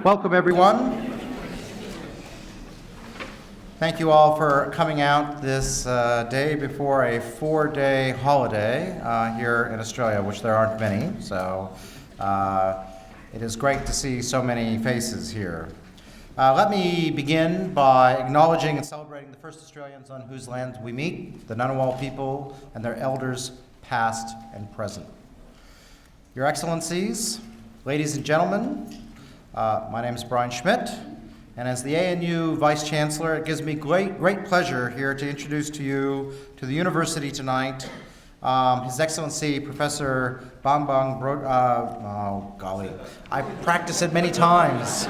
Welcome, everyone. Thank you all for coming out this day before a 4-day holiday here in Australia, which there aren't many. So it is great to see so many faces here. Let me begin by acknowledging and celebrating the first Australians on whose land we meet, the Ngunnawal people and their elders, past and present. Your Excellencies, ladies and gentlemen, my name is Schmidt, and as the ANU Vice Chancellor, it gives me great pleasure here to introduce to you to the University tonight His Excellency Professor Bambang oh golly, I practiced it many times.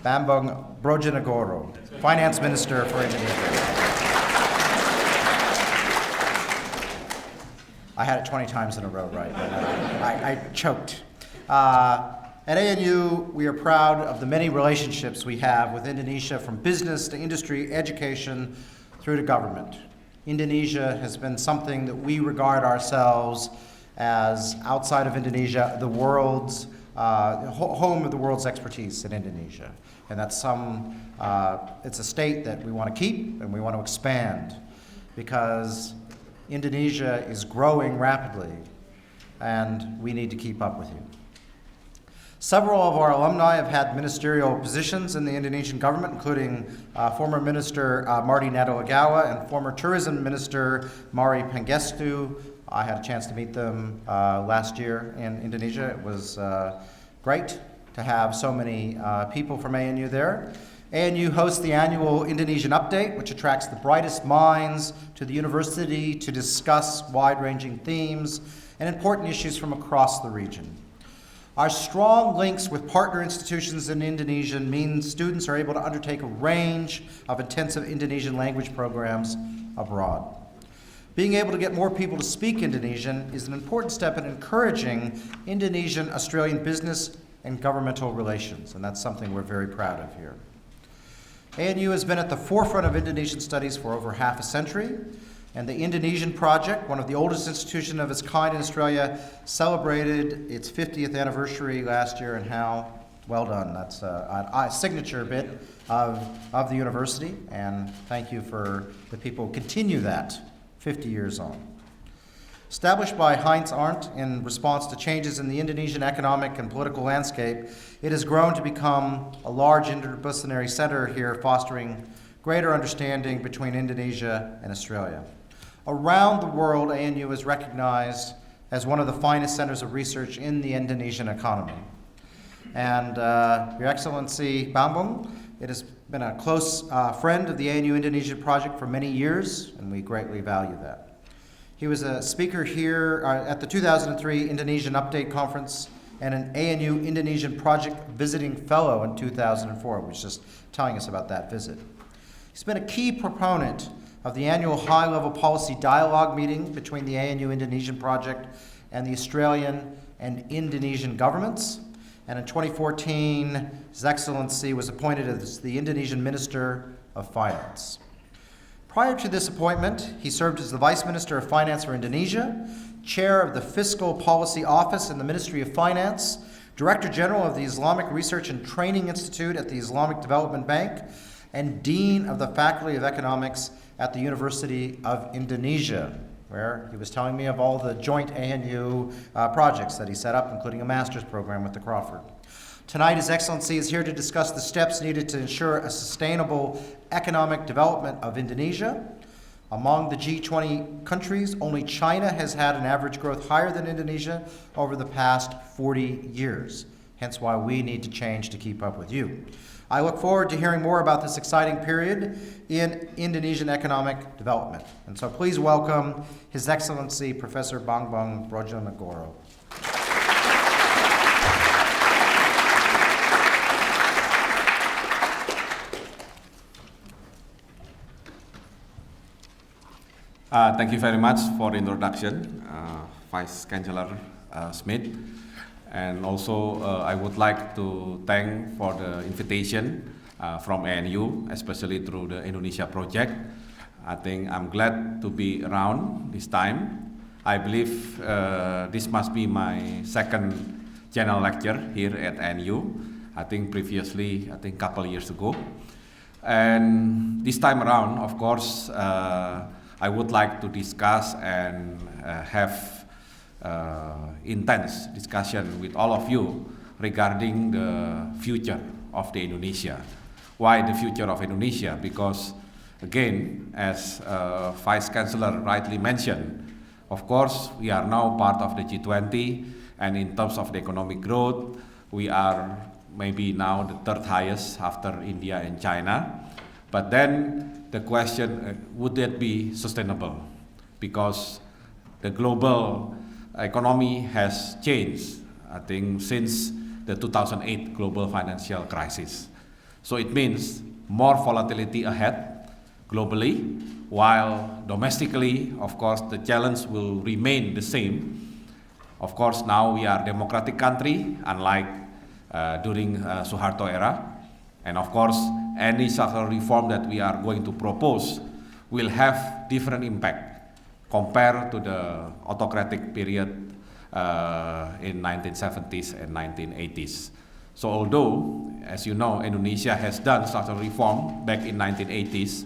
Bambang Brodjonegoro, Finance Minister for Indonesia. I had it 20 times in a row, right? I choked. At ANU, we are proud of the many relationships we have with Indonesia, from business to industry, education, through to government. Indonesia has been something that we regard ourselves as, outside of Indonesia, the world's home of the world's expertise in Indonesia. And that's it's a state that we want to keep and we want to expand, because Indonesia is growing rapidly, and we need to keep up with you. Several of our alumni have had ministerial positions in the Indonesian government, including former Minister Marty Natalegawa and former Tourism Minister Mari Pangestu. I had a chance to meet them last year in Indonesia. It was great to have so many people from ANU there. ANU hosts the annual Indonesian Update, which attracts the brightest minds to the university to discuss wide-ranging themes and important issues from across the region. Our strong links with partner institutions in Indonesia means students are able to undertake a range of intensive Indonesian language programs abroad. Being able to get more people to speak Indonesian is an important step in encouraging Indonesian-Australian business and governmental relations, and that's something we're very proud of here. ANU has been at the forefront of Indonesian studies for over half a century, and the Indonesian Project, one of the oldest institutions of its kind in Australia, celebrated its 50th anniversary last year, and how well done. That's a signature bit of the university, and thank you for the people who continue that 50 years on. Established by Heinz Arndt in response to changes in the Indonesian economic and political landscape, it has grown to become a large interdisciplinary center here, fostering greater understanding between Indonesia and Australia. Around the world, ANU is recognized as one of the finest centers of research in the Indonesian economy. And Your Excellency Bambang, it has been a close friend of the ANU Indonesia project for many years, and we greatly value that. He was a speaker here at the 2003 Indonesian Update Conference and an ANU Indonesian Project Visiting Fellow in 2004, which is just telling us about that visit. He's been a key proponent of the annual high-level policy dialogue meeting between the ANU Indonesian Project and the Australian and Indonesian governments. And in 2014, His Excellency was appointed as the Indonesian Minister of Finance. Prior to this appointment, he served as the Vice Minister of Finance for Indonesia, Chair of the Fiscal Policy Office in the Ministry of Finance, Director General of the Islamic Research and Training Institute at the Islamic Development Bank, and Dean of the Faculty of Economics at the University of Indonesia, where he was telling me of all the joint ANU projects that he set up, including a master's program with the Crawford. Tonight, His Excellency is here to discuss the steps needed to ensure a sustainable economic development of Indonesia. Among the G20 countries, only China has had an average growth higher than Indonesia over the past 40 years, hence why we need to change to keep up with you. I look forward to hearing more about this exciting period in Indonesian economic development. And so please welcome His Excellency Professor Bambang Brodjonegoro. Thank you very much for the introduction, Vice Chancellor Schmidt. And also, I would like to thank for the invitation from ANU, especially through the Indonesia project. I think I'm glad to be around this time. I believe this must be my second general lecture here at NU. I think previously, I think couple years ago. And this time around, of course, I would like to discuss and have intense discussion with all of you regarding the future of the Indonesia. Why the future of Indonesia? Because again, as Vice Chancellor rightly mentioned, of course, we are now part of the G20, and in terms of the economic growth, we are maybe now the third highest after India and China. But then the question, would that be sustainable? Because the global economy has changed, I think, since the 2008 global financial crisis. So it means more volatility ahead globally, while domestically, of course, the challenge will remain the same. Of course, now we are a democratic country, unlike during Suharto era. And of course, any structural reform that we are going to propose will have different impact compared to the autocratic period in 1970s and 1980s. So although, as you know, Indonesia has done structural reform back in 1980s,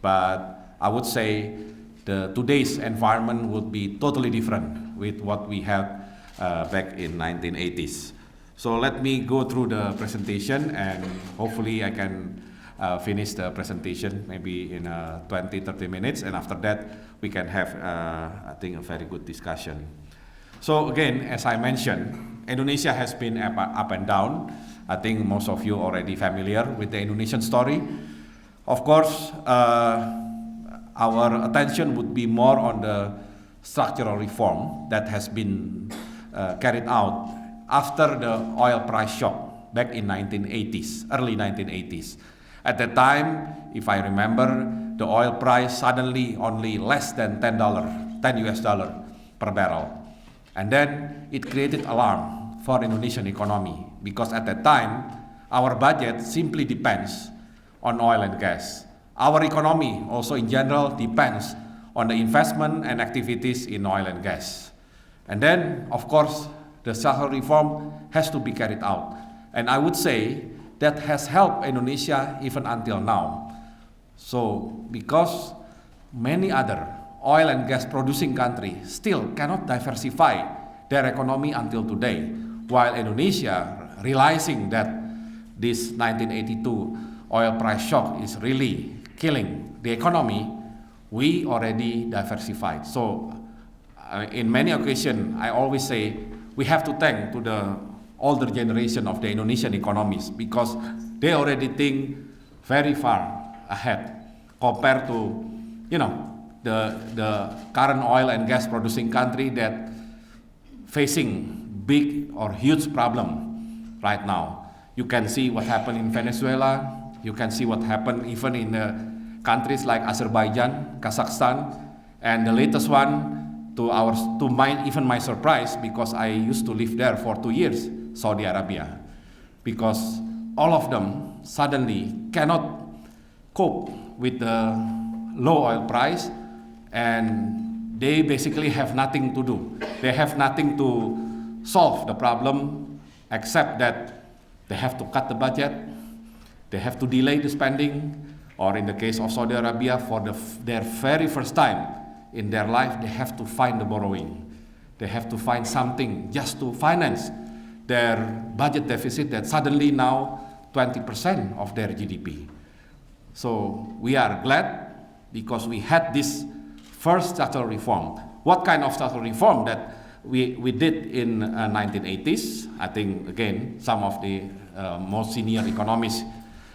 but I would say today's environment would be totally different with what we had back in 1980s. So let me go through the presentation, and hopefully I can finish the presentation maybe in 20-30 minutes, and after that we can have, I think, a very good discussion. So again, as I mentioned, Indonesia has been up and down. I think most of you already familiar with the Indonesian story. Of course, our attention would be more on the structural reform that has been carried out after the oil price shock back in 1980s, early 1980s. At that time, if I remember, the oil price suddenly only less than $10 US dollar per barrel. And then it created alarm for Indonesian economy, because at that time, our budget simply depends on oil and gas. Our economy also in general depends on the investment and activities in oil and gas. And then, of course, the structural reform has to be carried out. And I would say that has helped Indonesia even until now. So, because many other oil and gas producing countries still cannot diversify their economy until today, while Indonesia, realizing that this 1982 oil price shock is really killing the economy, we already diversified. So, in many occasions, I always say we have to thank to the older generation of the Indonesian economies, because they already think very far ahead compared to, you know, the current oil and gas producing country that facing big or huge problem right now. You can see what happened in Venezuela. You can see what happened even in countries like Azerbaijan, Kazakhstan, and the latest one, even my surprise, because I used to live there for 2 years, Saudi Arabia, because all of them suddenly cannot cope with the low oil price, and they basically have nothing to do. They have nothing to solve the problem except that they have to cut the budget, they have to delay the spending, or in the case of Saudi Arabia, for their very first time in their life, they have to find the borrowing. They have to find something just to finance their budget deficit that suddenly now 20% of their GDP. So we are glad because we had this first structural reform. What kind of structural reform that we did in 1980s? I think, again, some of the most senior economists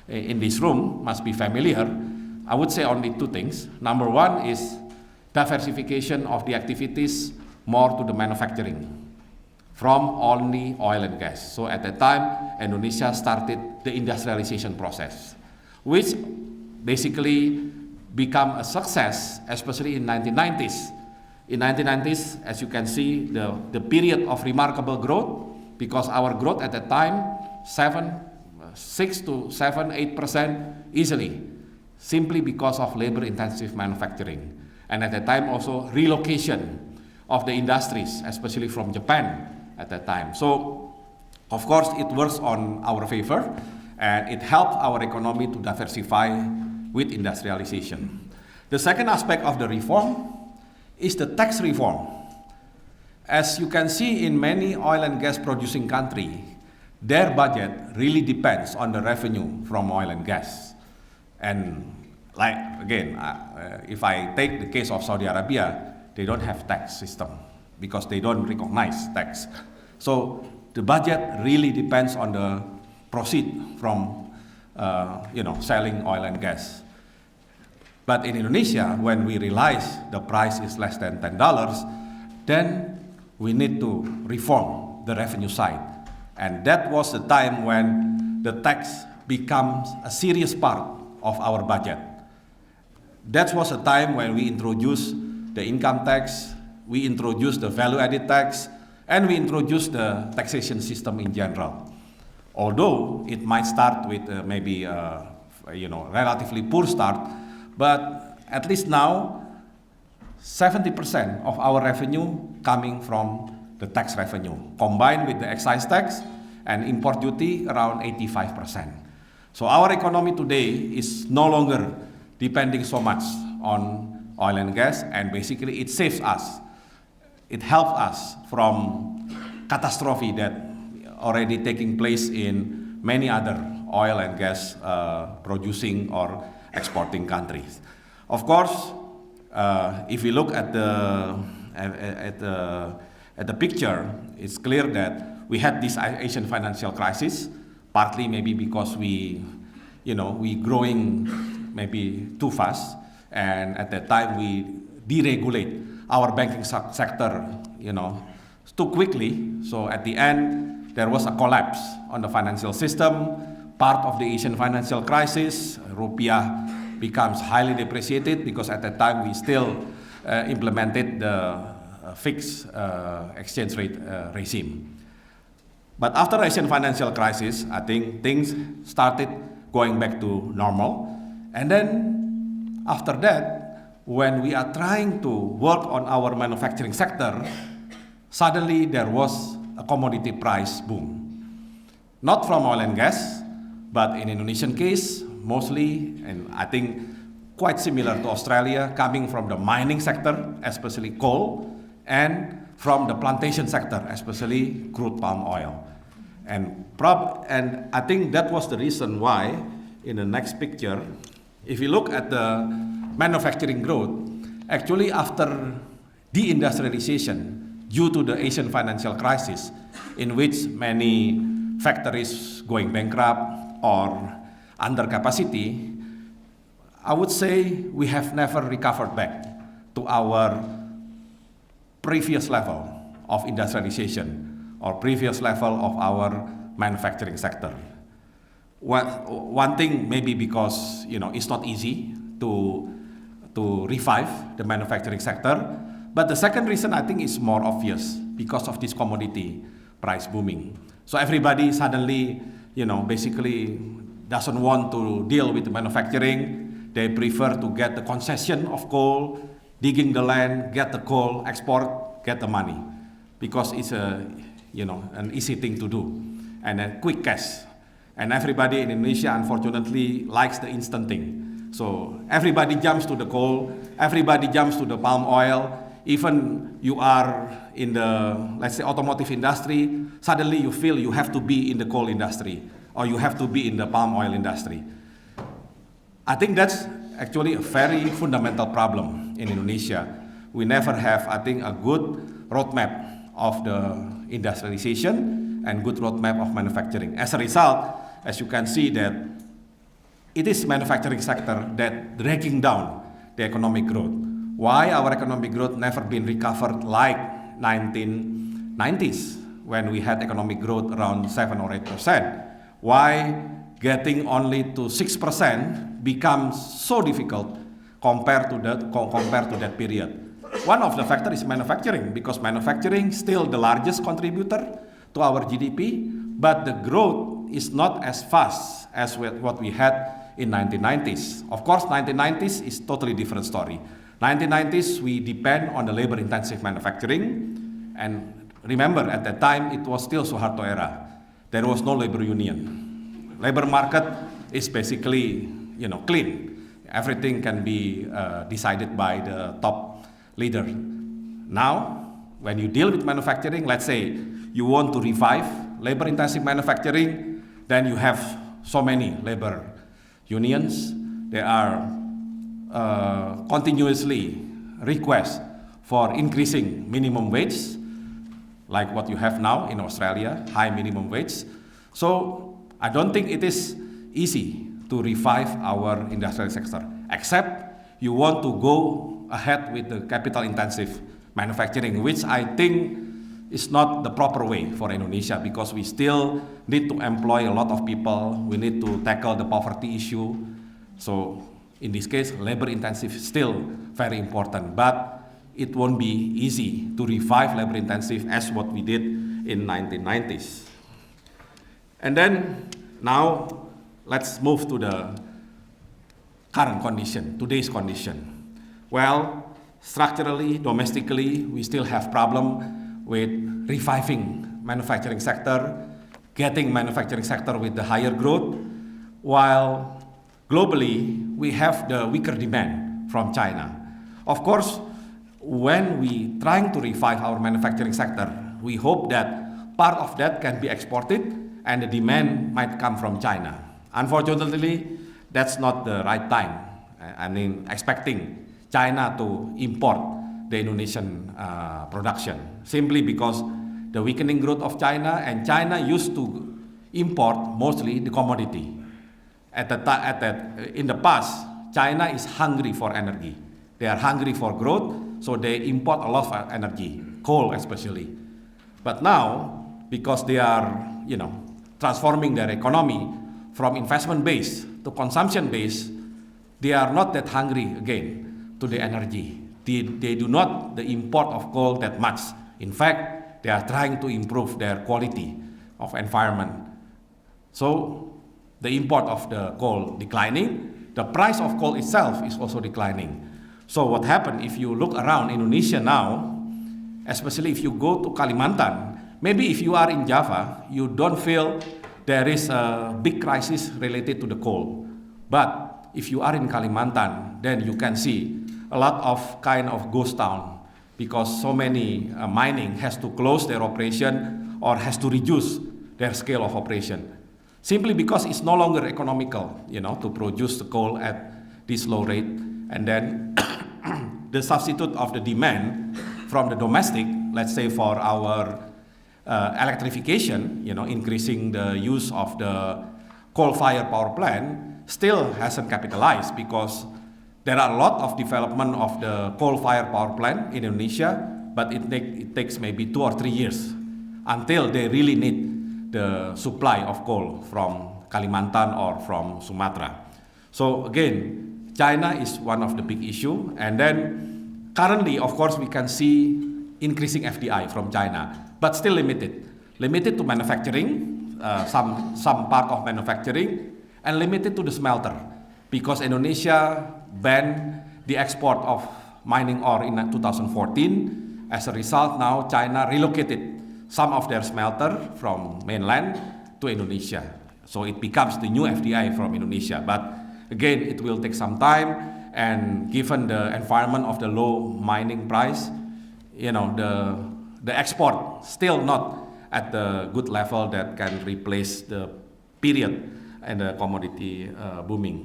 in this room must be familiar. I would say only two things. Number one is diversification of the activities more to the manufacturing from only oil and gas. So at that time, Indonesia started the industrialization process, which basically become a success, especially in 1990s. In 1990s, as you can see, the period of remarkable growth, because our growth at that time, 6 to 7, 8% easily, simply because of labor-intensive manufacturing. And at that time also, relocation of the industries, especially from Japan at that time. So, of course, it works on our favor, and it helped our economy to diversify with industrialization. The second aspect of the reform is the tax reform. As you can see in many oil and gas producing countries, their budget really depends on the revenue from oil and gas. And like, again, if I take the case of Saudi Arabia, they don't have tax system because they don't recognize tax. So the budget really depends on the proceed from selling oil and gas. But in Indonesia, when we realize the price is less than $10, then we need to reform the revenue side. And that was the time when the tax becomes a serious part of our budget. That was a time when we introduced the income tax, we introduced the value-added tax, and we introduced the taxation system in general. Although it might start with maybe relatively poor start, but at least now 70% of our revenue coming from the tax revenue, combined with the excise tax and import duty around 85%. So our economy today is no longer depending so much on oil and gas, and basically it saves us. It helps us from catastrophe that already taking place in many other oil and gas producing or exporting countries. Of course, if we look at the picture, it's clear that we had this Asian financial crisis, partly maybe because we growing maybe too fast, and at that time we deregulate our banking sector, too quickly. So at the end, there was a collapse on the financial system. Part of the Asian financial crisis, rupiah becomes highly depreciated because at that time we still implemented the fixed exchange rate regime. But after the Asian financial crisis, I think things started going back to normal. And then after that, when we are trying to work on our manufacturing sector, suddenly there was a commodity price boom. Not from oil and gas, but in Indonesian case, mostly, and I think quite similar to Australia, coming from the mining sector, especially coal, and from the plantation sector, especially crude palm oil. And I think that was the reason why, in the next picture, if you look at the manufacturing growth, actually after deindustrialization, due to the Asian financial crisis, in which many factories going bankrupt or under capacity, I would say we have never recovered back to our previous level of industrialization or previous level of our manufacturing sector. One thing maybe because it's not easy to revive the manufacturing sector, but the second reason I think is more obvious because of this commodity price booming. So everybody suddenly basically doesn't want to deal with the manufacturing. They prefer to get the concession of coal, digging the land, get the coal, export, get the money, because it's an easy thing to do and a quick cash. And everybody in Indonesia, unfortunately, likes the instant thing. So everybody jumps to the coal, everybody jumps to the palm oil. Even you are in the, let's say, automotive industry, suddenly you feel you have to be in the coal industry or you have to be in the palm oil industry. I think that's actually a very fundamental problem in Indonesia. We never have, I think, a good roadmap of the industrialization and good roadmap of manufacturing. As a result, as you can see that it is manufacturing sector that dragging down the economic growth. Why our economic growth never been recovered like 1990s when we had economic growth around 7 or 8%? Why getting only to 6% becomes so difficult compared to that period? One of the factors is manufacturing, because manufacturing is still the largest contributor to our GDP, but the growth is not as fast as what we had in 1990s. Of course, 1990s is totally different story. 1990s, we depend on the labor-intensive manufacturing, and remember, at that time, it was still Suharto era. There was no labor union. Labor market is basically, clean. Everything can be decided by the top leader. Now, when you deal with manufacturing, let's say you want to revive labor-intensive manufacturing, then you have so many labor unions. There are continuously requests for increasing minimum wage, like what you have now in Australia, high minimum wage. So I don't think it is easy to revive our industrial sector, except you want to go ahead with the capital-intensive manufacturing, which I think is not the proper way for Indonesia, because we still need to employ a lot of people. We need to tackle the poverty issue. So in this case, labor-intensive is still very important, but it won't be easy to revive labor-intensive as what we did in 1990s. And then now let's move to the current condition, today's condition. Well, structurally, domestically, we still have problem with reviving manufacturing sector, getting manufacturing sector with the higher growth, while globally, we have the weaker demand from China. Of course, when we trying to revive our manufacturing sector, we hope that part of that can be exported and the demand might come from China. Unfortunately, that's not the right time. I mean, expecting China to import the Indonesian production, simply because the weakening growth of China, and China used to import mostly the commodity. In the past, China is hungry for energy. They are hungry for growth, so they import a lot of energy, coal especially. But now, because they are, transforming their economy from investment-based to consumption-based, they are not that hungry again to the energy. They do not the import of coal that much. In fact, they are trying to improve their quality of environment. So the import of the coal declining, the price of coal itself is also declining. So what happened if you look around Indonesia now, especially if you go to Kalimantan, maybe if you are in Java, you don't feel there is a big crisis related to the coal. But if you are in Kalimantan, then you can see a lot of kind of ghost town, because so many mining has to close their operation or has to reduce their scale of operation, simply because it's no longer economical, to produce the coal at this low rate. And then the substitute of the demand from the domestic, let's say for our electrification, increasing the use of the coal-fired power plant, still hasn't capitalized, because there are a lot of development of the coal-fired power plant in Indonesia, but it takes maybe 2 or 3 years until they really need the supply of coal from Kalimantan or from Sumatra. So again, China is one of the big issue. And then currently, of course, we can see increasing FDI from China, but still limited to manufacturing, some part of manufacturing, and limited to the smelter, because Indonesia banned the export of mining ore in 2014. As a result, now China relocated some of their smelter from mainland to Indonesia. So it becomes the new FDI from Indonesia. But again, it will take some time, and given the environment of the low mining price, the export still not at the good level that can replace the period and the commodity booming.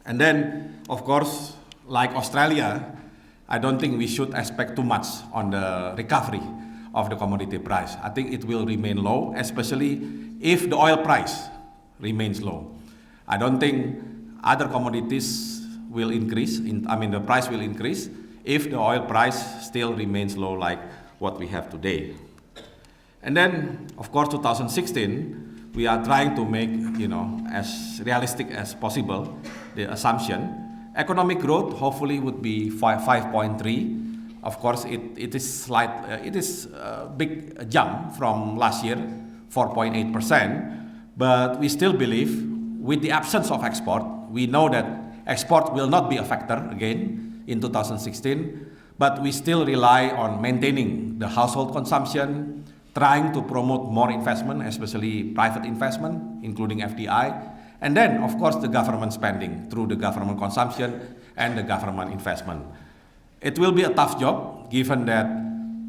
And then, of course, like Australia, I don't think we should expect too much on the recovery of the commodity price. I think it will remain low, especially if the oil price remains low. I don't think other commodities will increase, the price will increase if the oil price still remains low like what we have today. And then, of course, 2016, we are trying to make, as realistic as possible, the assumption. Economic growth hopefully would be 5.3. Of course, it is a big jump from last year, 4.8%. But we still believe, with the absence of export, we know that export will not be a factor again. in 2016, but we still rely on maintaining the household consumption, trying to promote more investment, especially private investment, including FDI, and then, of course, the government spending through the government consumption and the government investment. It will be a tough job, given that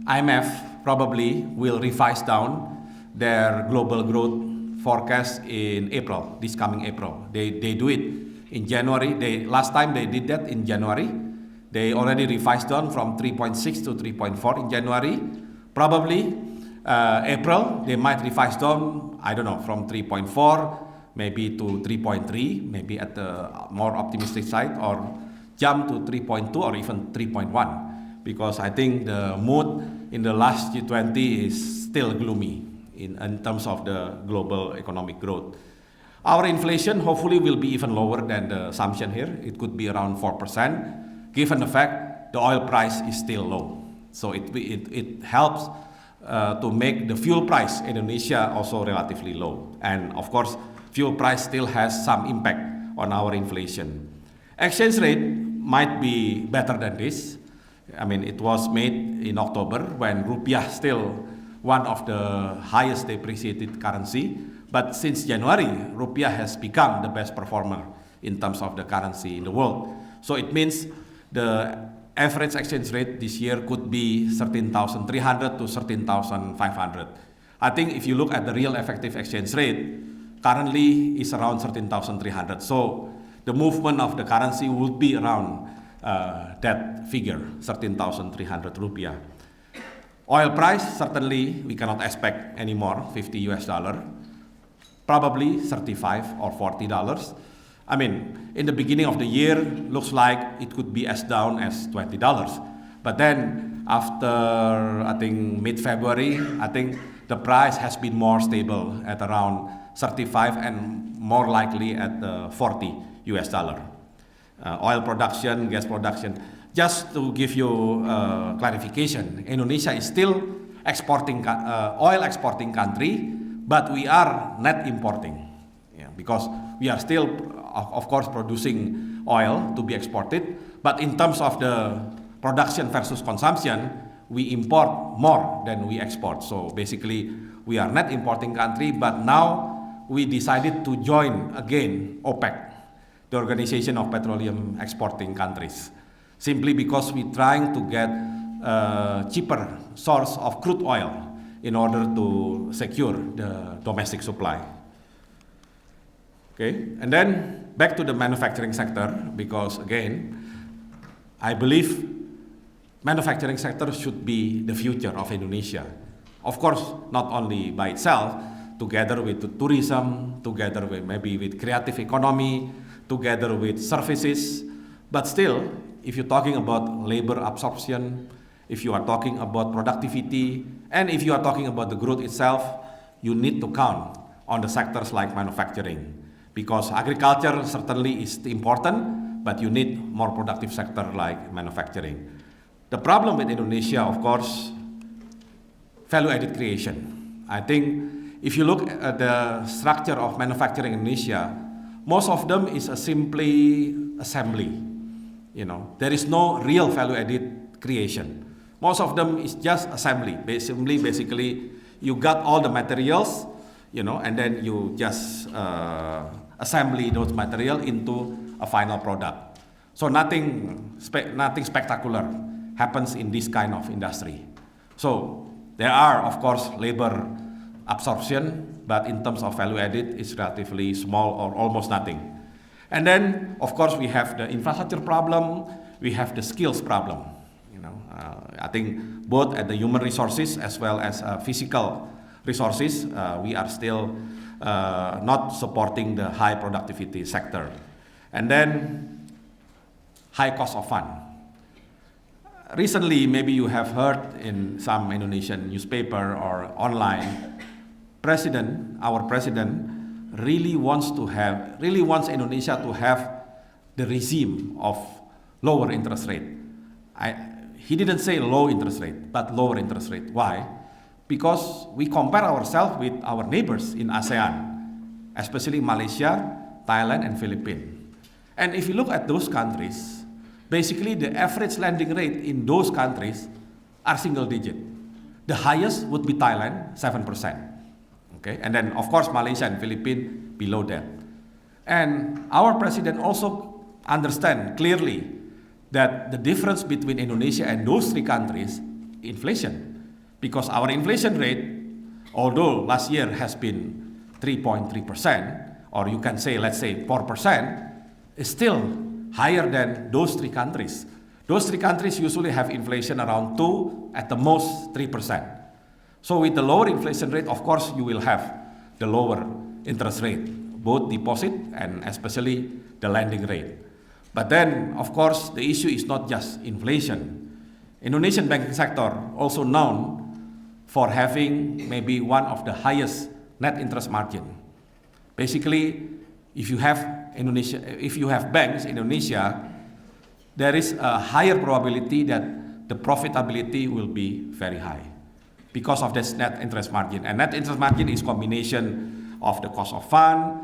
IMF probably will revise down their global growth forecast in April, this coming April. They do it in January. Last time they did that in January. They already revised down from 3.6 to 3.4 in January. Probably April, they might revise down, I don't know, from 3.4 maybe to 3.3, maybe at the more optimistic side, or jump to 3.2 or even 3.1, because I think the mood in the last G20 is still gloomy in terms of the global economic growth. Our inflation hopefully will be even lower than the assumption here. It could be around 4%, given the fact the oil price is still low. So it helps to make the fuel price in Indonesia also relatively low. And of course, fuel price still has some impact on our inflation. Exchange rate might be better than this. I mean, it was made in October when rupiah still one of the highest depreciated currency. But since January, rupiah has become the best performer in terms of the currency in the world. So it means the average exchange rate this year could be 13,300 to 13,500. I think if you look at the real effective exchange rate, currently is around 13,300. So the movement of the currency would be around that figure, 13,300 rupiah. Oil price, certainly we cannot expect anymore, $50, probably $35 or $40. I mean, in the beginning of the year, looks like it could be as down as $20. But then after, I think, mid-February, I think the price has been more stable at around 35 and more likely at $40. Oil production, gas production. Just to give you clarification, Indonesia is still exporting oil exporting country, but we are net importing, because we are still, of course, producing oil to be exported. But in terms of the production versus consumption, we import more than we export. So basically, we are net importing country, but now we decided to join again OPEC, the Organization of Petroleum Exporting Countries, simply because we're trying to get a cheaper source of crude oil in order to secure the domestic supply. Okay, and then back to the manufacturing sector, because again, I believe manufacturing sector should be the future of Indonesia. Of course, not only by itself, together with the tourism, together with maybe with creative economy, together with services. But still, if you're talking about labor absorption, if you are talking about productivity, and if you are talking about the growth itself, you need to count on the sectors like manufacturing. Because agriculture certainly is important, but you need more productive sector like manufacturing. The problem with Indonesia, of course, value-added creation. I think if you look at the structure of manufacturing in Indonesia, most of them is a simply assembly. There is no real value-added creation. Most of them is just assembly. Basically, you got all the materials, and then you just assembly those material into a final product. So nothing spectacular happens in this kind of industry. So there are, of course, labor absorption, but in terms of value added, it's relatively small or almost nothing. And then, of course, we have the infrastructure problem, we have the skills problem. I think both at the human resources as well as physical resources, we are still not supporting the high productivity sector. And then, high cost of fund. Recently, maybe you have heard in some Indonesian newspaper or online, our president really wants Indonesia to have the regime of lower interest rate. He didn't say low interest rate, but lower interest rate. Why? Because we compare ourselves with our neighbors in ASEAN, especially Malaysia, Thailand, and Philippines. And if you look at those countries, basically the average lending rate in those countries are single digit. The highest would be Thailand, 7%. Okay, and then of course Malaysia and Philippines below that. And our president also understand clearly that the difference between Indonesia and those three countries, inflation, because our inflation rate, although last year has been 3.3%, or you can say, let's say 4%, is still higher than those three countries. Those three countries usually have inflation around 2, at the most 3%. So with the lower inflation rate, of course, you will have the lower interest rate, both deposit and especially the lending rate. But then, of course, the issue is not just inflation. Indonesian banking sector also known for having maybe one of the highest net interest margin. Basically, if you have banks in Indonesia, there is a higher probability that the profitability will be very high because of this net interest margin. And net interest margin is combination of the cost of fund,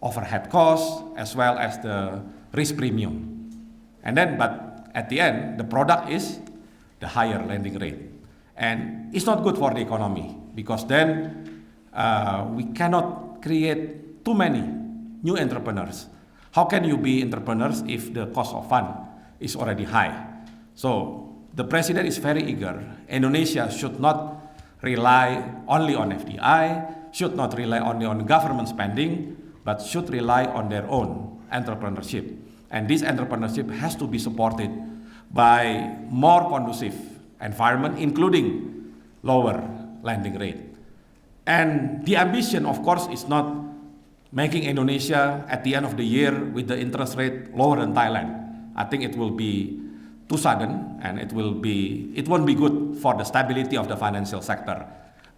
overhead costs, as well as the risk premium. And then, but at the end, the product is the higher lending rate. And it's not good for the economy because then we cannot create too many new entrepreneurs. How can you be entrepreneurs if the cost of fund is already high? So the president is very eager. Indonesia should not rely only on FDI, should not rely only on government spending, but should rely on their own entrepreneurship. And this entrepreneurship has to be supported by more conducive environment, including lower lending rate. And the ambition, of course, is not making Indonesia at the end of the year with the interest rate lower than Thailand. I think it will be too sudden and it won't be good for the stability of the financial sector.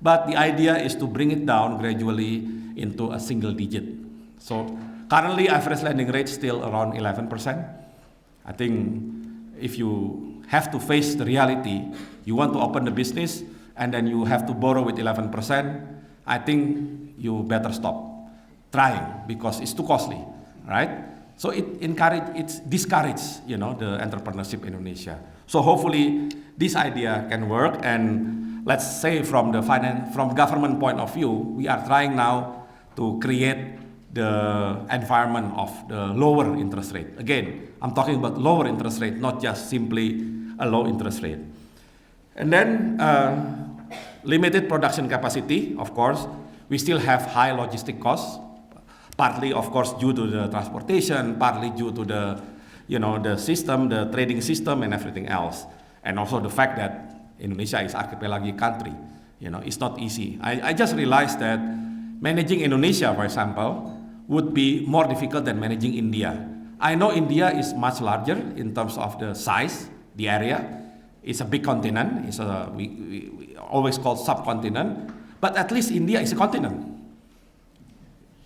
But the idea is to bring it down gradually into a single digit. So currently average lending rate still around 11%. I think if you have to face the reality, you want to open the business and then you have to borrow with 11%, I think you better stop trying because it's too costly, right? So it discourages, the entrepreneurship in Indonesia. So hopefully this idea can work, and let's say from government point of view, we are trying now to create the environment of the lower interest rate. Again, I'm talking about lower interest rate, not just simply a low interest rate. And then limited production capacity, of course. We still have high logistic costs, partly, of course, due to the transportation, partly due to the, the system, the trading system and everything else. And also the fact that Indonesia is archipelagic country, it's not easy. I just realized that managing Indonesia, for example, would be more difficult than managing India. I know India is much larger in terms of the size, the area. It's a big continent. We always call subcontinent, but at least India is a continent.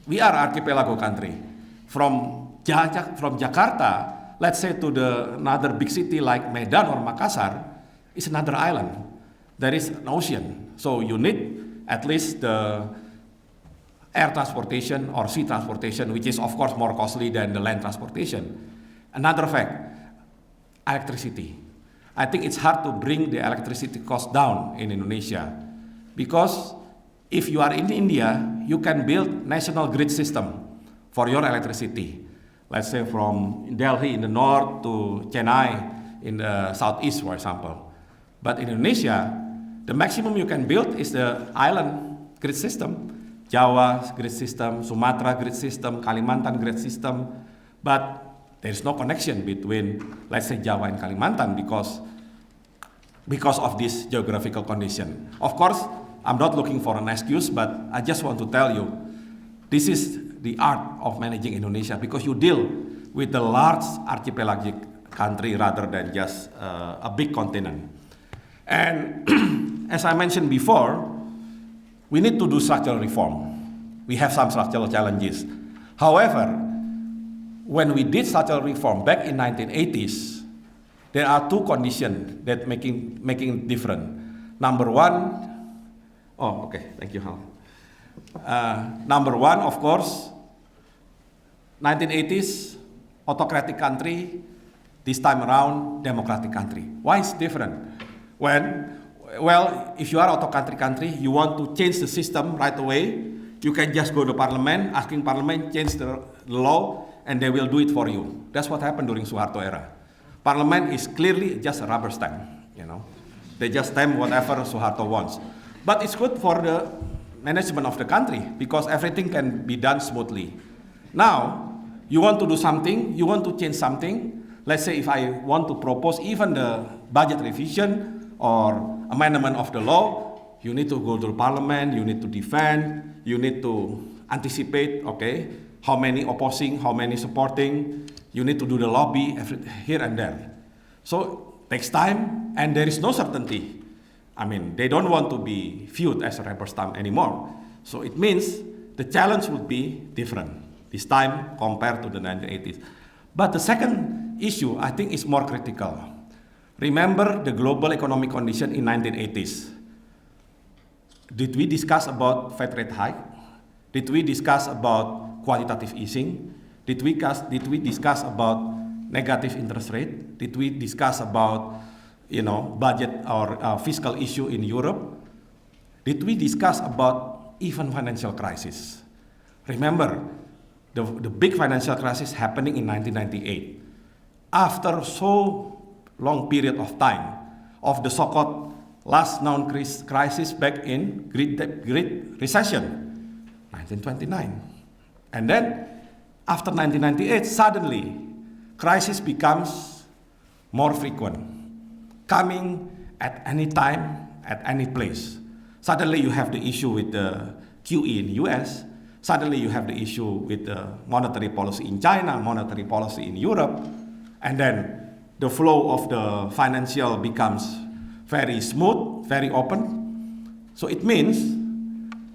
We are archipelago country. From Jakarta, let's say to another big city like Medan or Makassar, is another island. There is an ocean. So you need at least the air transportation or sea transportation, which is of course more costly than the land transportation. Another fact, electricity. I think it's hard to bring the electricity cost down in Indonesia because if you are in India, you can build national grid system for your electricity. Let's say from Delhi in the north to Chennai in the southeast, for example. But in Indonesia, the maximum you can build is the island grid system. Jawa grid system, Sumatra grid system, Kalimantan grid system. But there's no connection between, let's say, Jawa and Kalimantan because of this geographical condition. Of course, I'm not looking for an excuse, but I just want to tell you, this is the art of managing Indonesia because you deal with the large archipelagic country rather than just a big continent. And as I mentioned before, we need to do structural reform. We have some structural challenges. However, when we did structural reform back in 1980s, there are two conditions that making it different. Number one, thank you, Hal. Number one, of course, 1980s, autocratic country, This time around, democratic country. Why is different? Well, if you are autocratic country, you want to change the system right away, you can just go to parliament, asking parliament change the law, and they will do it for you. That's what happened during Suharto era. Parliament is clearly just a rubber stamp, you know. They just stamp whatever Suharto wants. But it's good for the management of the country because everything can be done smoothly. Now, you want to do something, you want to change something. Let's say if I want to propose even the budget revision or amendment of the law, you need to go to parliament, you need to defend, you need to anticipate, okay, how many opposing, how many supporting, you need to do the lobby here and there. So takes time and there is no certainty. I mean, they don't want to be viewed as a rubber stamp anymore. So it means the challenge would be different this time compared to the 1980s. But the second issue, I think, is more critical. Remember the global economic condition in 1980s. Did we discuss about Fed rate hike? Did we discuss about quantitative easing? Did we discuss about negative interest rate? Did we discuss about, you know, budget or fiscal issue in Europe? Did we discuss about even financial crisis? Remember, the big financial crisis happening in 1998. After so long period of time of the so-called last known crisis back in Great Recession, 1929. And then after 1998, suddenly crisis becomes more frequent, coming at any time, at any place. Suddenly you have the issue with the QE in the US, suddenly you have the issue with the monetary policy in China, monetary policy in Europe, and then the flow of the financial becomes very smooth, very open. So it means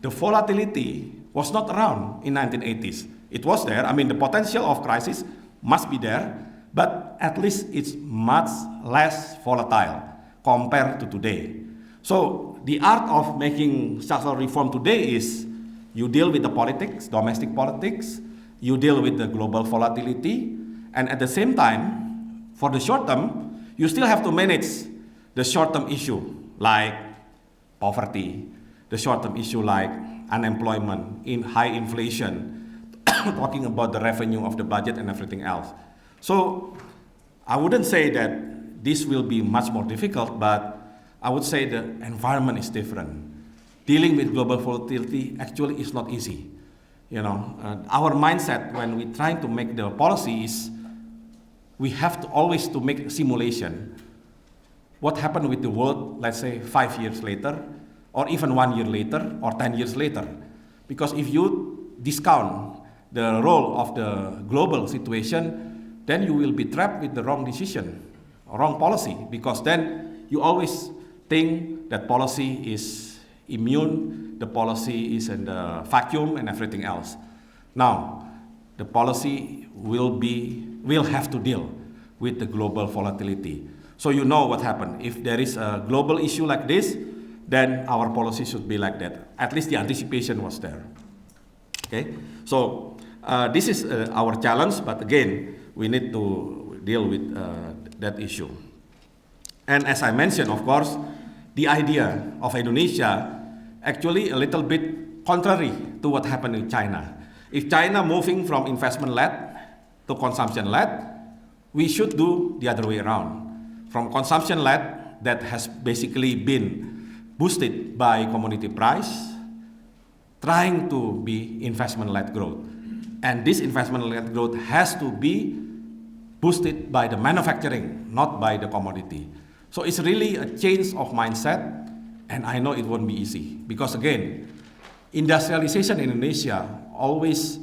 the volatility was not around in 1980s. It was there. I mean, the potential of crisis must be there, but at least it's much less volatile compared to today. So the art of making structural reform today is you deal with the politics, domestic politics, you deal with the global volatility, and at the same time, for the short term, you still have to manage the short-term issue like poverty, the short-term issue like unemployment, high inflation, talking about the revenue of the budget and everything else. So I wouldn't say that this will be much more difficult, but I would say the environment is different. Dealing with global volatility actually is not easy. You know, our mindset when we're trying to make the policy is we have to always to make a simulation. What happened with the world, let's say 5 years later, or even 1 year later, or 10 years later? Because if you discount the role of the global situation, then you will be trapped with the wrong decision, wrong policy, because then you always think that policy is immune, the policy is in the vacuum and everything else. Now, the policy will have to deal with the global volatility. So you know what happened. If there is a global issue like this, then our policy should be like that. At least the anticipation was there. Okay, so this is our challenge, but again, we need to deal with that issue. And as I mentioned, of course, the idea of Indonesia actually a little bit contrary to what happened in China. If China moving from investment-led to consumption-led, we should do the other way around. From consumption-led, that has basically been boosted by commodity price, trying to be investment-led growth. And this investment-led growth has to be boosted by the manufacturing, not by the commodity. So it's really a change of mindset, and I know it won't be easy. Because again, industrialization in Indonesia always,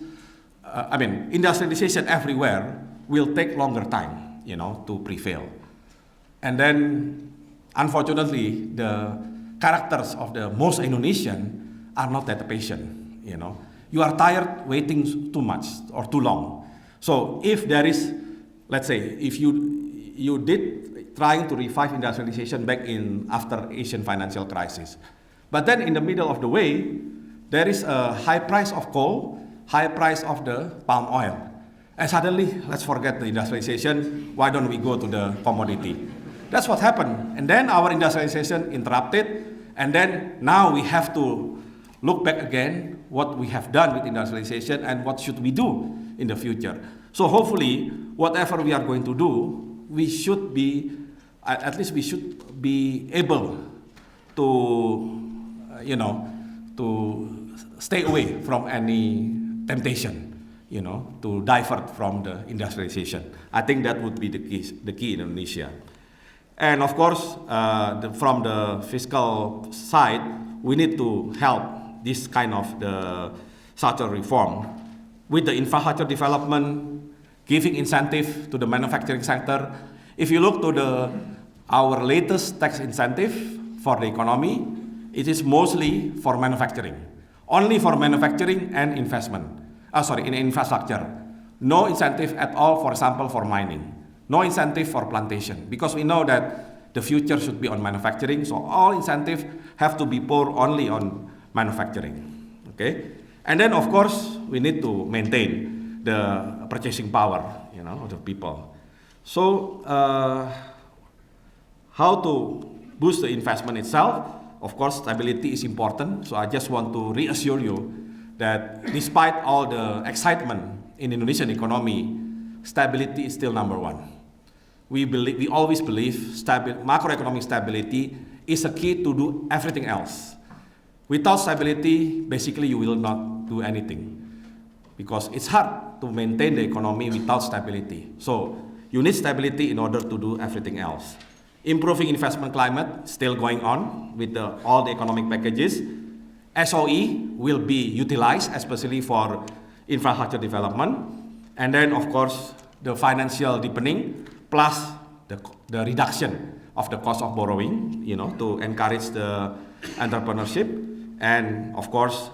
industrialization everywhere will take longer time, you know, to prevail. And then, unfortunately, the characters of the most Indonesian are not that patient, you know. You are tired waiting too much or too long. So if there is, let's say, if you did trying to revive industrialization back in after Asian financial crisis, but then in the middle of the way, there is a high price of coal, high price of the palm oil. And suddenly, let's forget the industrialization. Why don't we go to the commodity? That's what happened. And then our industrialization interrupted. And then now we have to look back again what we have done with industrialization and what should we do in the future. So hopefully, whatever we are going to do, we should be, at least we should be able to, to stay away from any temptation, to divert from the industrialization. I think that would be the key in Indonesia. And of course, from the fiscal side, we need to help this kind of the structural reform with the infrastructure development, giving incentive to the manufacturing sector. If you look to our latest tax incentive for the economy, it is mostly for manufacturing, only for manufacturing and investment. In infrastructure. No incentive at all, for example, for mining. No incentive for plantation, because we know that the future should be on manufacturing, so all incentives have to be poured only on manufacturing, okay? And then, of course, we need to maintain the purchasing power, of the people. So, how to boost the investment itself? Of course, stability is important, so I just want to reassure you that despite all the excitement in Indonesian economy, stability is still number one. We always believe macroeconomic stability is a key to do everything else. Without stability, basically you will not do anything, because it's hard to maintain the economy without stability. So you need stability in order to do everything else. Improving investment climate still going on with all the economic packages. SOE will be utilized, especially for infrastructure development. And then, of course, the financial deepening, plus the reduction of the cost of borrowing, to encourage the entrepreneurship. And, of course,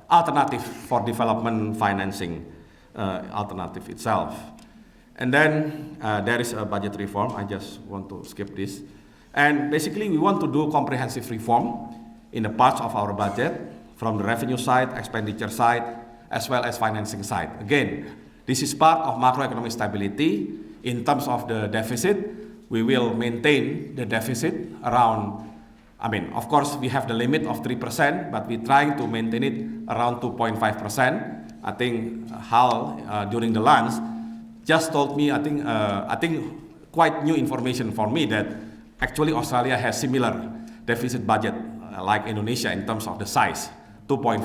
alternative for development financing, alternative itself. And then there is a budget reform. I just want to skip this. And basically, we want to do comprehensive reform in the parts of our budget, from the revenue side, expenditure side, as well as financing side. Again, this is part of macroeconomic stability. In terms of the deficit, we will maintain the deficit around, of course, we have the limit of 3%, but we're trying to maintain it around 2.5%. I think Hal, during the lunch, just told me, I think quite new information for me, that actually Australia has similar deficit budget like Indonesia in terms of the size, 2.5%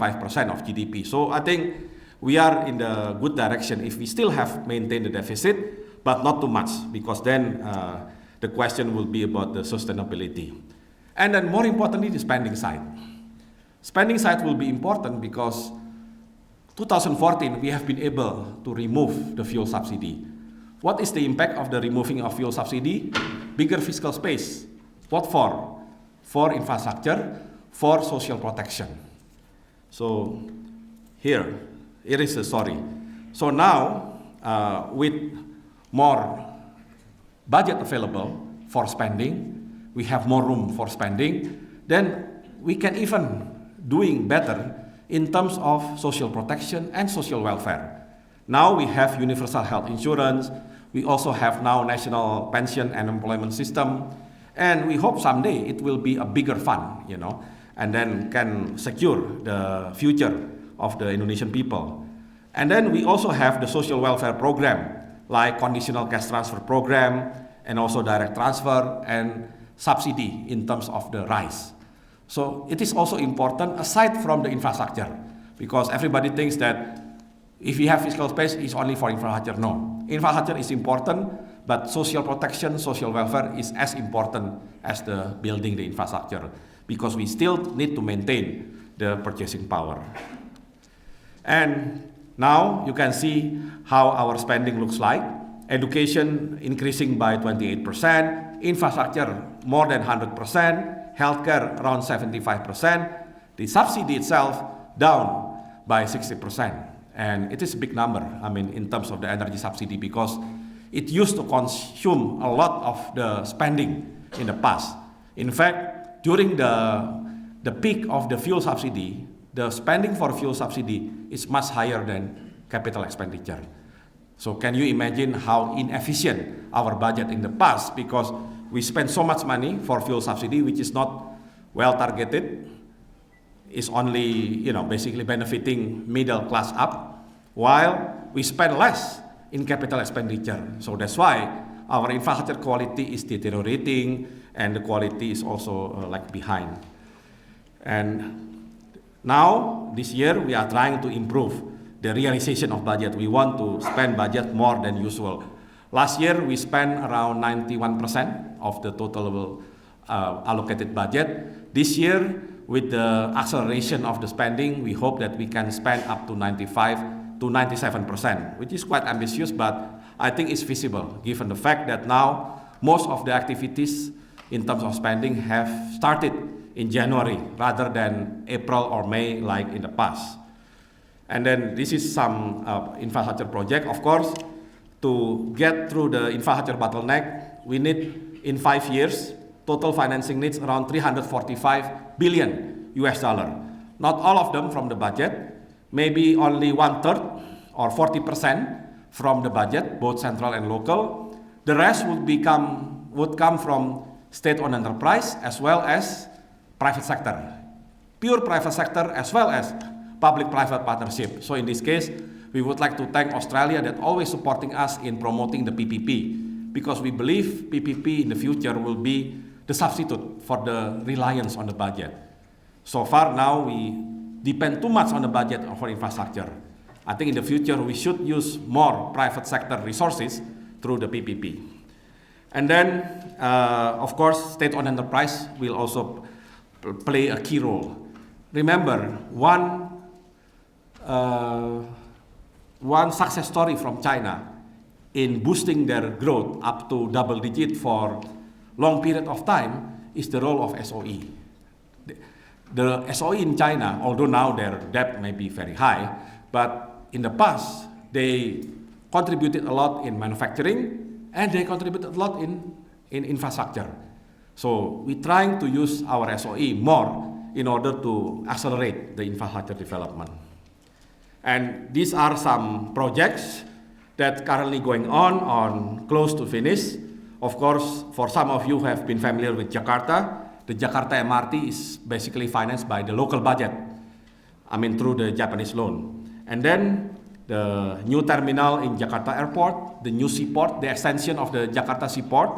of GDP. So I think we are in the good direction if we still have maintained the deficit, but not too much, because then the question will be about the sustainability. And then more importantly, the spending side. Spending side will be important because 2014, we have been able to remove the fuel subsidy. What is the impact of the removing of fuel subsidy? Bigger fiscal space. What for? For infrastructure, for social protection. So here is the story. So now, with more budget available for spending, we have more room for spending, then we can even doing better in terms of social protection and social welfare. Now we have universal health insurance, we also have now national pension and employment system, and we hope someday it will be a bigger fund, and then can secure the future of the Indonesian people. And then we also have the social welfare program, like conditional cash transfer program, and also direct transfer and subsidy in terms of the rice. So it is also important aside from the infrastructure, because everybody thinks that if we have fiscal space, it's only for infrastructure. No, infrastructure is important, but social protection, social welfare is as important as the building the infrastructure, because we still need to maintain the purchasing power. And now you can see how our spending looks like. Education increasing by 28%, infrastructure more than 100%, healthcare around 75%, the subsidy itself down by 60%. And it is a big number, in terms of the energy subsidy, because it used to consume a lot of the spending in the past. In fact, during the peak of the fuel subsidy, the spending for fuel subsidy is much higher than capital expenditure. So can you imagine how inefficient our budget in the past, because we spend so much money for fuel subsidy, which is not well targeted, is only, basically benefiting middle class up, while we spend less in capital expenditure. So that's why our infrastructure quality is deteriorating, and the quality is also behind. And now, this year, we are trying to improve the realization of budget. We want to spend budget more than usual. Last year, we spent around 91% of the total allocated budget. This year, with the acceleration of the spending, we hope that we can spend up to 95 to 97%, which is quite ambitious, but I think it's feasible, given the fact that now most of the activities in terms of spending have started in January rather than April or May like in the past. And then this is some infrastructure project. Of course, to get through the infrastructure bottleneck, we need, in 5 years, total financing needs around 345 billion US dollar. Not all of them from the budget, maybe only 1/3 or 40% from the budget, both central and local. The rest would come from state-owned enterprise as well as private sector, pure private sector as well as public-private partnership. So in this case, we would like to thank Australia that always supporting us in promoting the PPP, because we believe PPP in the future will be the substitute for the reliance on the budget. So far now we depend too much on the budget for infrastructure. I think in the future we should use more private sector resources through the PPP. And then, of course, state-owned enterprise will also play a key role. Remember, one success story from China in boosting their growth up to double digit for long period of time is the role of SOE. The SOE in China, although now their debt may be very high, but in the past, they contributed a lot in manufacturing, and they contributed a lot in infrastructure. So we're trying to use our SOE more in order to accelerate the infrastructure development. And these are some projects that currently going on close to finish. Of course, for some of you who have been familiar with Jakarta, the Jakarta MRT is basically financed by the local budget, through the Japanese loan. And then the new terminal in Jakarta Airport, the new seaport, the extension of the Jakarta seaport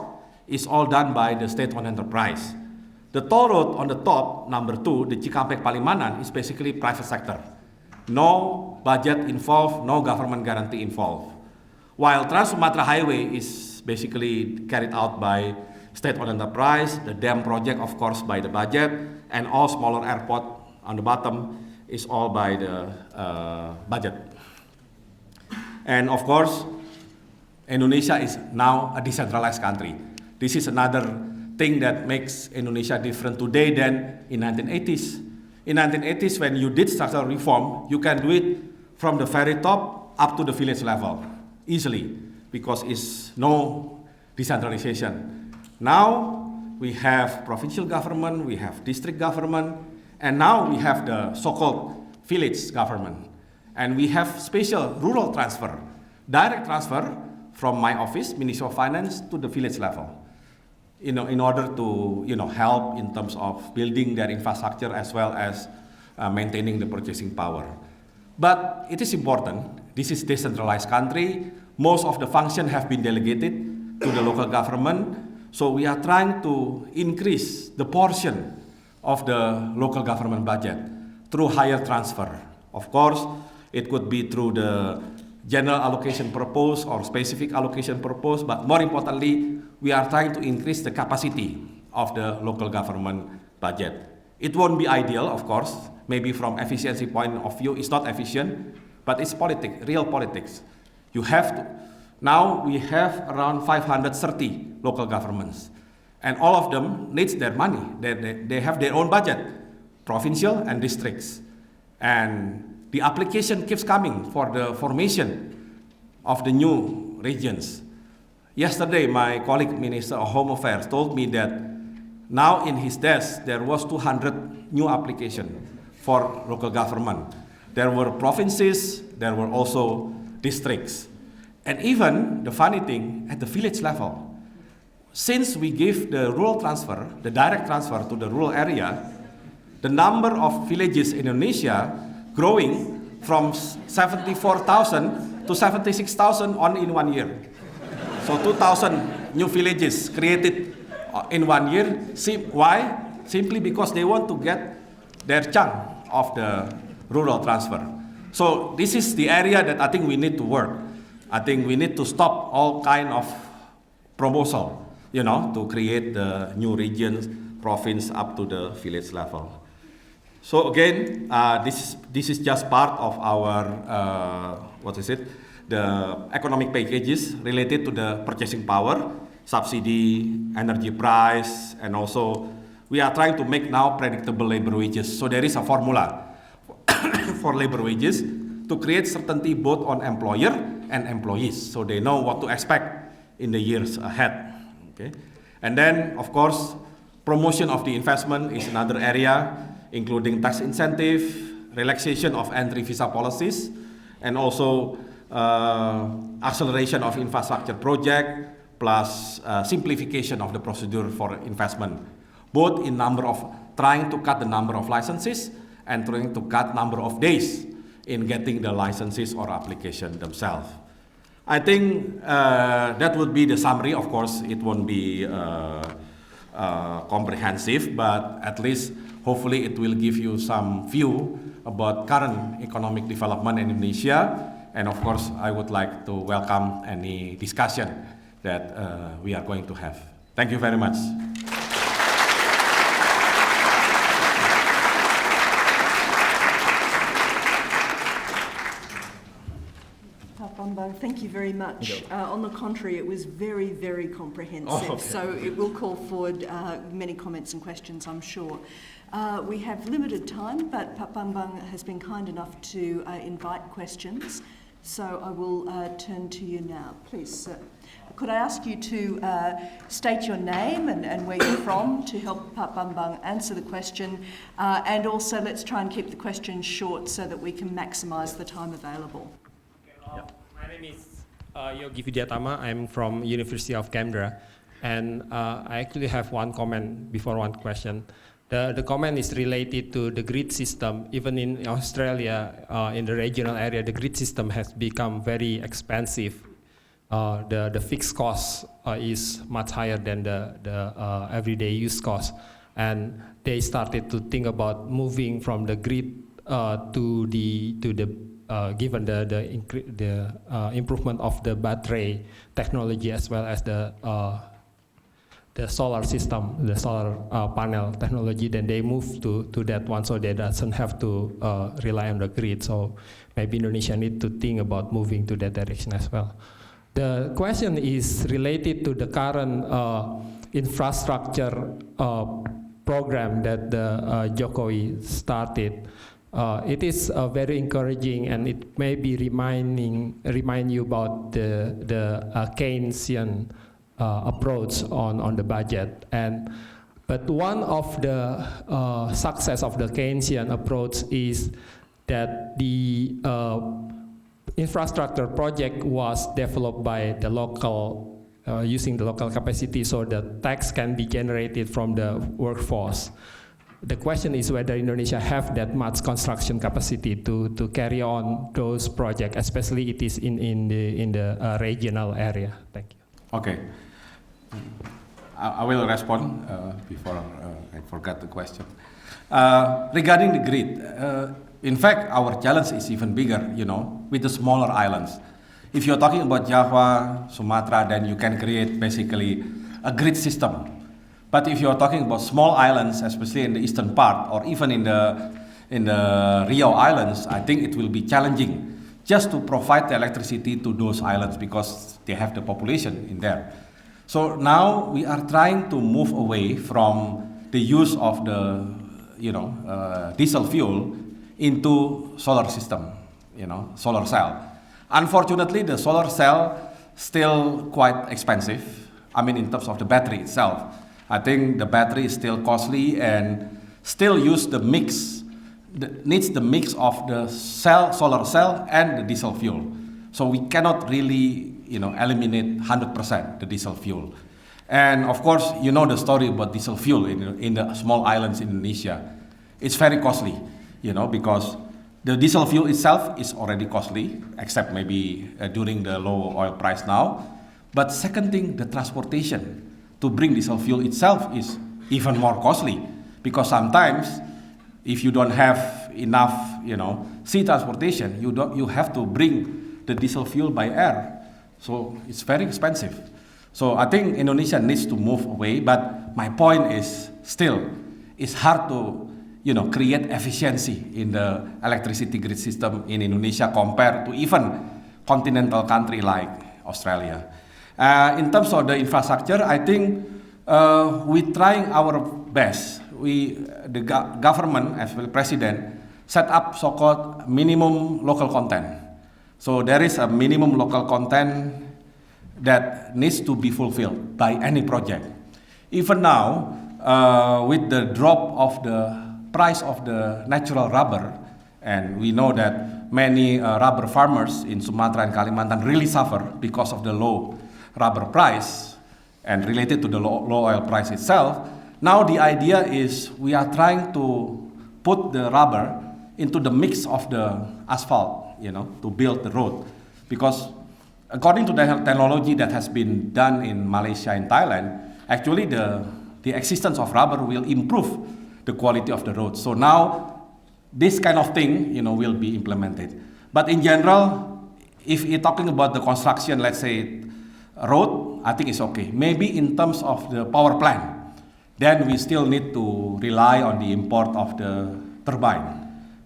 is all done by the state-owned enterprise. The toll road on the top, number 2, the Cikampek Palimanan, is basically private sector. No budget involved, no government guarantee involved. While Trans-Sumatra Highway is basically carried out by state-owned enterprise, the dam project, of course, by the budget, and all smaller airport on the bottom is all by the budget. And of course, Indonesia is now a decentralized country. This is another thing that makes Indonesia different today than in 1980s. In 1980s, when you did structural reform, you can do it from the very top up to the village level easily, because it's no decentralization. Now we have provincial government, we have district government, and now we have the so-called village government. And we have special rural transfer, direct transfer from my office, Ministry of Finance, to the village level, in order to help in terms of building their infrastructure as well as maintaining the purchasing power. But it is important, this is decentralized country, most of the function have been delegated to the local government, so we are trying to increase the portion of the local government budget through higher transfer. Of course, it could be through the general allocation purpose or specific allocation purpose, but more importantly, we are trying to increase the capacity of the local government budget. It won't be ideal, of course, maybe from efficiency point of view, it's not efficient, but it's politics, real politics. Now we have around 530 local governments, and all of them needs their money. They have their own budget, provincial and districts. And the application keeps coming for the formation of the new regions. Yesterday, my colleague, Minister of Home Affairs, told me that now in his desk, there was 200 new applications for local government. There were provinces, there were also districts. And even the funny thing, at the village level, since we give the rural transfer, the direct transfer to the rural area, the number of villages in Indonesia growing from 74,000 to 76,000 only in 1 year. So 2,000 new villages created in 1 year. Why? Simply because they want to get their chunk of the rural transfer. So this is the area that I think we need to work. I think we need to stop all kind of proposal, to create the new regions, province up to the village level. So again, this is just part of our, the economic packages related to the purchasing power, subsidy, energy price, and also we are trying to make now predictable labor wages. So there is a formula for labor wages to create certainty both on employer and employees, so they know what to expect in the years ahead. Okay, and then of course, promotion of the investment is another area, including tax incentive, relaxation of entry visa policies, and also acceleration of infrastructure project, plus simplification of the procedure for investment, both in trying to cut the number of licenses and trying to cut number of days in getting the licenses or application themselves. I think that would be the summary. Of course, it won't be comprehensive, but at least hopefully it will give you some view about current economic development in Indonesia. And of course, I would like to welcome any discussion that we are going to have. Thank you very much. Bambang, thank you very much. On the contrary, it was very, very comprehensive. So it will call forward many comments and questions, I'm sure. We have limited time, but Bambang has been kind enough to invite questions. So I will turn to you now. Please, sir. Could I ask you to state your name and where you're from to help Bambang answer the question? And also, let's try and keep the questions short so that we can maximise the time available. My name is Yogi Vidyatama. I'm from University of Canberra, and I actually have one comment before one question. The comment is related to the grid system. Even in Australia, in the regional area, the grid system has become very expensive. The fixed cost is much higher than the everyday use cost, and they started to think about moving from the grid to the given the improvement of the battery technology as well as the solar system, the solar panel technology, then they move to that one, so they doesn't have to rely on the grid. So maybe Indonesia need to think about moving to that direction as well. The question is related to the current infrastructure program that the Jokowi started. It is very encouraging, and it may be remind you about the Keynesian approach on the budget. But one of the success of the Keynesian approach is that the infrastructure project was developed by the local, using the local capacity, so the tax can be generated from the workforce. The question is whether Indonesia have that much construction capacity to carry on those projects, especially it is in the regional area. Thank you. Okay, I will respond before I forgot the question. Regarding the grid, in fact, our challenge is even bigger, with the smaller islands. If you're talking about Java, Sumatra, then you can create basically a grid system. But if you're talking about small islands, especially in the eastern part, or even in the Rio Islands, I think it will be challenging just to provide the electricity to those islands because they have the population in there. So now we are trying to move away from the use of the diesel fuel into solar system, solar cell. Unfortunately, the solar cell still quite expensive. I mean, in terms of the battery itself. I think the battery is still costly and still needs the mix of the solar cell and the diesel fuel. So we cannot really eliminate 100% the diesel fuel. And of course, you know the story about diesel fuel in the small islands in Indonesia. It's very costly, because the diesel fuel itself is already costly, except maybe during the low oil price now. But second thing, the transportation to bring diesel fuel itself is even more costly, because sometimes if you don't have enough, sea transportation, you have to bring the diesel fuel by air. So it's very expensive. So I think Indonesia needs to move away, but my point is still, it's hard to create efficiency in the electricity grid system in Indonesia compared to even continental country like Australia. In terms of the infrastructure, I think we're trying our best. The government, as well president, set up so-called minimum local content. So there is a minimum local content that needs to be fulfilled by any project. Even now, with the drop of the price of the natural rubber, and we know that many rubber farmers in Sumatra and Kalimantan really suffer because of the low rubber price and related to the low oil price itself. Now the idea is we are trying to put the rubber into the mix of the asphalt, to build the road. Because according to the technology that has been done in Malaysia and Thailand, actually the existence of rubber will improve the quality of the road. So now this kind of thing, will be implemented. But in general, if you're talking about the construction, let's say road, I think it's okay. Maybe in terms of the power plant, then we still need to rely on the import of the turbine.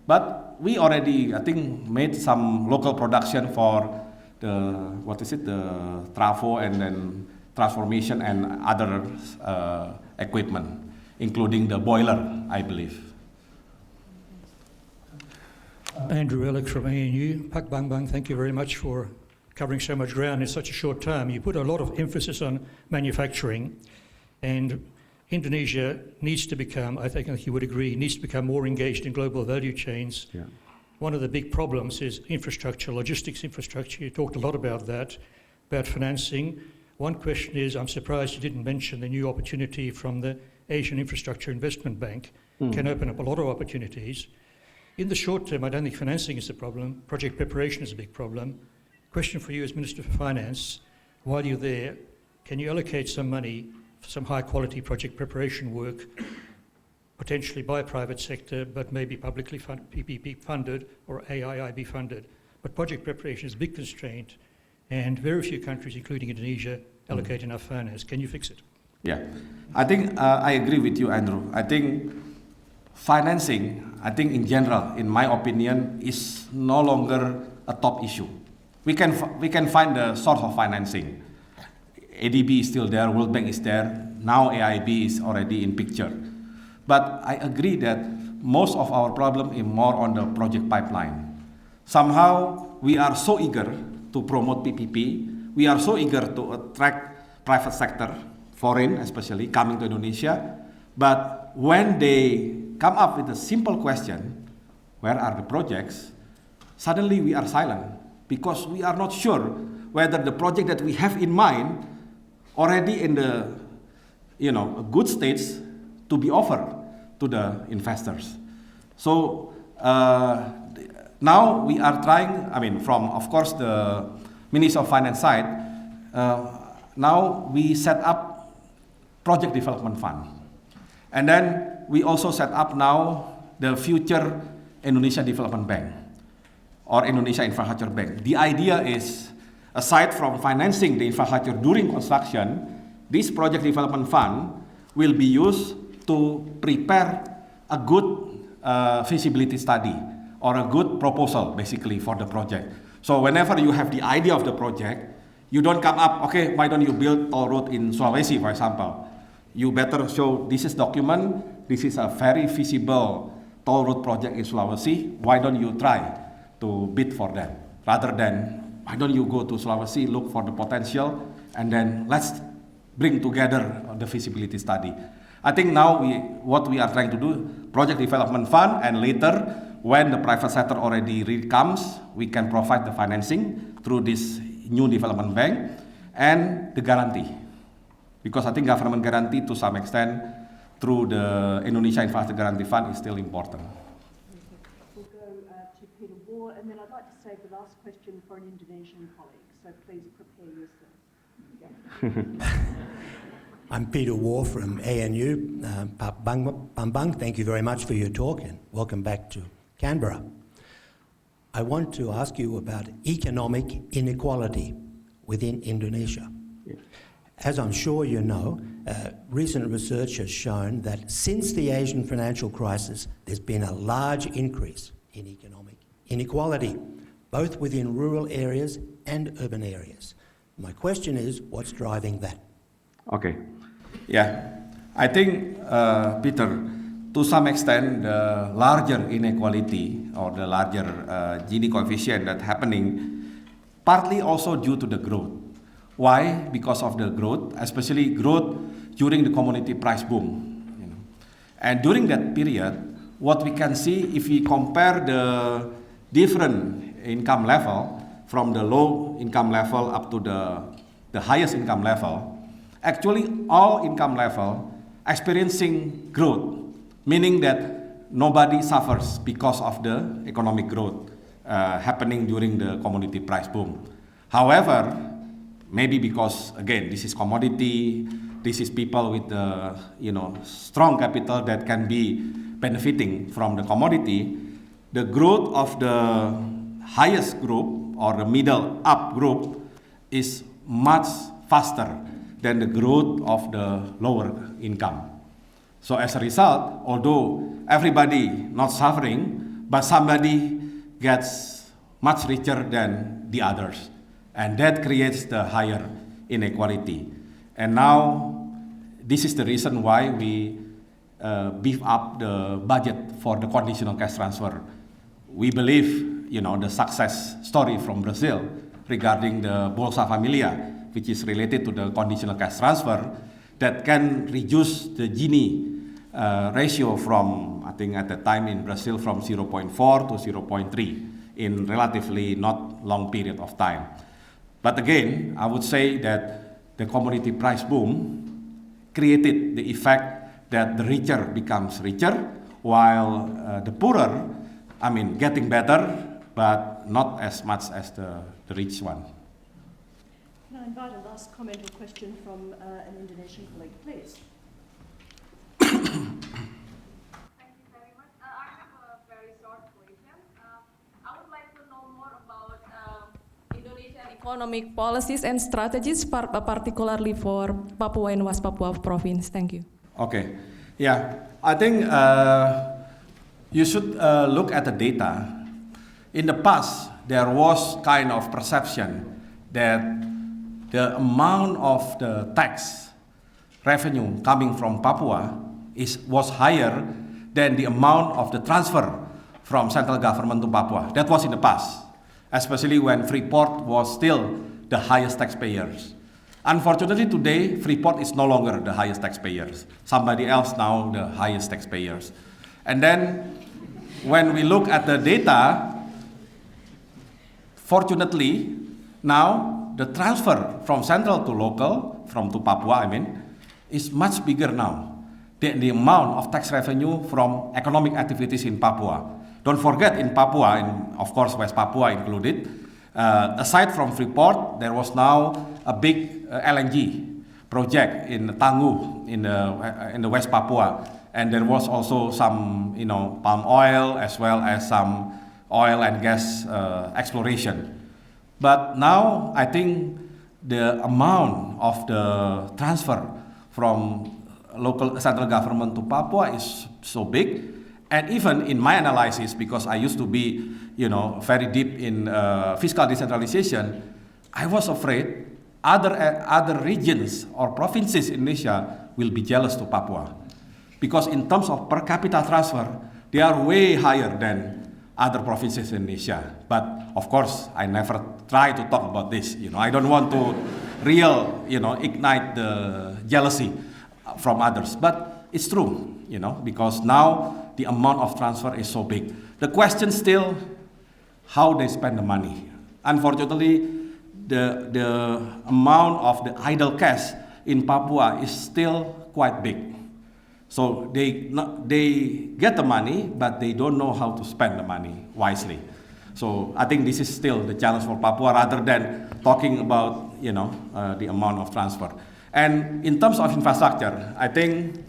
But we already, I think, made some local production for the trafo and then transformation and other equipment, including the boiler, I believe. Andrew Ellick from ANU. Pak Bambang, thank you very much for covering so much ground in such a short time. You put a lot of emphasis on manufacturing, and Indonesia needs to become, I think you would agree, needs to become more engaged in global value chains. Yeah. One of the big problems is infrastructure, logistics infrastructure. You talked a lot about that, about financing. One question is, I'm surprised you didn't mention the new opportunity from the Asian Infrastructure Investment Bank. Can open up a lot of opportunities. In the short term, I don't think financing is the problem. Project preparation is a big problem. Question for you as Minister for Finance, while you're there, can you allocate some money for some high quality project preparation work, potentially by private sector, but maybe publicly PPP funded or AIIB funded? But project preparation is a big constraint, and very few countries, including Indonesia, allocate enough finance. Can you fix it? Yeah, I think I agree with you, Andrew. I think financing, in general, in my opinion, is no longer a top issue. We can find the source of financing. ADB is still there, World Bank is there, now AIB is already in picture. But I agree that most of our problem is more on the project pipeline. Somehow, we are so eager to promote PPP, we are so eager to attract private sector, foreign especially, coming to Indonesia, but when they come up with a simple question, where are the projects? Suddenly we are silent, because we are not sure whether the project that we have in mind already in the good states to be offered to the investors. So now we are trying, from of course the Minister of Finance side, now we set up project development fund. And then we also set up now the future Indonesia Development Bank or Indonesia Infrastructure Bank. The idea is, aside from financing the infrastructure during construction, this project development fund will be used to prepare a good feasibility study or a good proposal, basically, for the project. So whenever you have the idea of the project, you don't come up, okay, why don't you build toll road in Sulawesi, for example? You better show this is document, this is a very feasible toll road project in Sulawesi, why don't you try to bid for that? Rather than, why don't you go to Sulawesi, look for the potential, and then let's bring together the feasibility study. I think now what we are trying to do, project development fund, and later, when the private sector already comes, we can provide the financing through this new development bank, and the guarantee. Because I think government guarantee to some extent through the Indonesia Infrastructure Guarantee Fund is still important. We'll go to Peter Waugh, and then I'd like to save the last question for an Indonesian colleague, so please prepare yourself. I'm Peter Waugh from ANU. Bambang, thank you very much for your talk and welcome back to Canberra. I want to ask you about economic inequality within Indonesia. As I'm sure you know, recent research has shown that since the Asian financial crisis, there's been a large increase in economic inequality, both within rural areas and urban areas. My question is, what's driving that? Okay. Yeah. I think, Peter, to some extent, the larger inequality or the larger Gini coefficient that's happening, partly also due to the growth. Why? Because of the growth, especially growth during the commodity price boom. You know. And during that period, what we can see, if we compare the different income level, from the low income level up to the highest income level, actually all income level experiencing growth, meaning that nobody suffers because of the economic growth happening during the commodity price boom. However, maybe because, again, this is commodity, this is people with strong capital that can be benefiting from the commodity, the growth of the highest group or the middle up group is much faster than the growth of the lower income. So as a result, although everybody not suffering, but somebody gets much richer than the others. And that creates the higher inequality. And now, this is the reason why we beef up the budget for the conditional cash transfer. We believe, the success story from Brazil regarding the Bolsa Familia, which is related to the conditional cash transfer, that can reduce the Gini ratio from, I think at the time in Brazil, from 0.4 to 0.3 in relatively not long period of time. But again, I would say that the commodity price boom created the effect that the richer becomes richer, while the poorer, getting better, but not as much as the rich one. Can I invite a last comment or question from an Indonesian colleague, please? Thank you very much. I have a very short question. I would like to know more about Indonesian economic policies and strategies, particularly for Papua and West Papua province. Thank you. Okay. Yeah, I think you should look at the data. In the past, there was kind of perception that the amount of the tax revenue coming from Papua was higher than the amount of the transfer from central government to Papua. That was in the past, especially when Freeport was still the highest taxpayers. Unfortunately, today, Freeport is no longer the highest taxpayers. Somebody else now the highest taxpayers. And then, when we look at the data, fortunately, now the transfer from central to local, to Papua, is much bigger now than the amount of tax revenue from economic activities in Papua. Don't forget, in Papua, and of course West Papua included, aside from Freeport, there was now a big LNG project in Tangguh in the West Papua, and there was also some palm oil as well as some oil and gas exploration. But now I think the amount of the transfer from local central government to Papua is so big, and even in my analysis, because I used to be very deep in fiscal decentralization, I was afraid other regions or provinces in Indonesia will be jealous to Papua, because in terms of per capita transfer, they are way higher than other provinces in Indonesia. But of course, I never try to talk about this. I don't want to ignite the jealousy from others. But it's true, because now the amount of transfer is so big. The question still, how they spend the money. Unfortunately, the amount of the idle cash in Papua is still quite big. So they get the money, but they don't know how to spend the money wisely. So I think this is still the challenge for Papua, rather than talking about the amount of transfer. And in terms of infrastructure, I think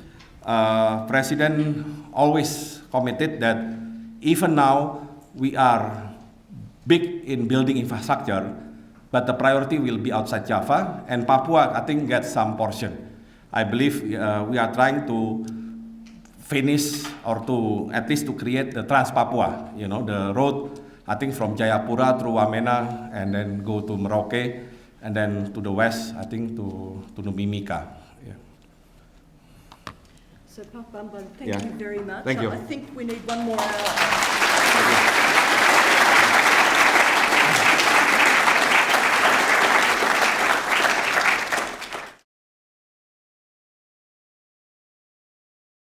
President always committed that even now we are big in building infrastructure, but the priority will be outside Java, and Papua, I think, gets some portion. I believe we are trying to finish, or to at least to create the Trans-Papua, the road, I think, from Jayapura through Wamena, and then go to Merauke, and then to the west, I think, to Mimika. Yeah. So, Pak Bambang, thank Yeah. you very much. Thank you. I think we need one more hour.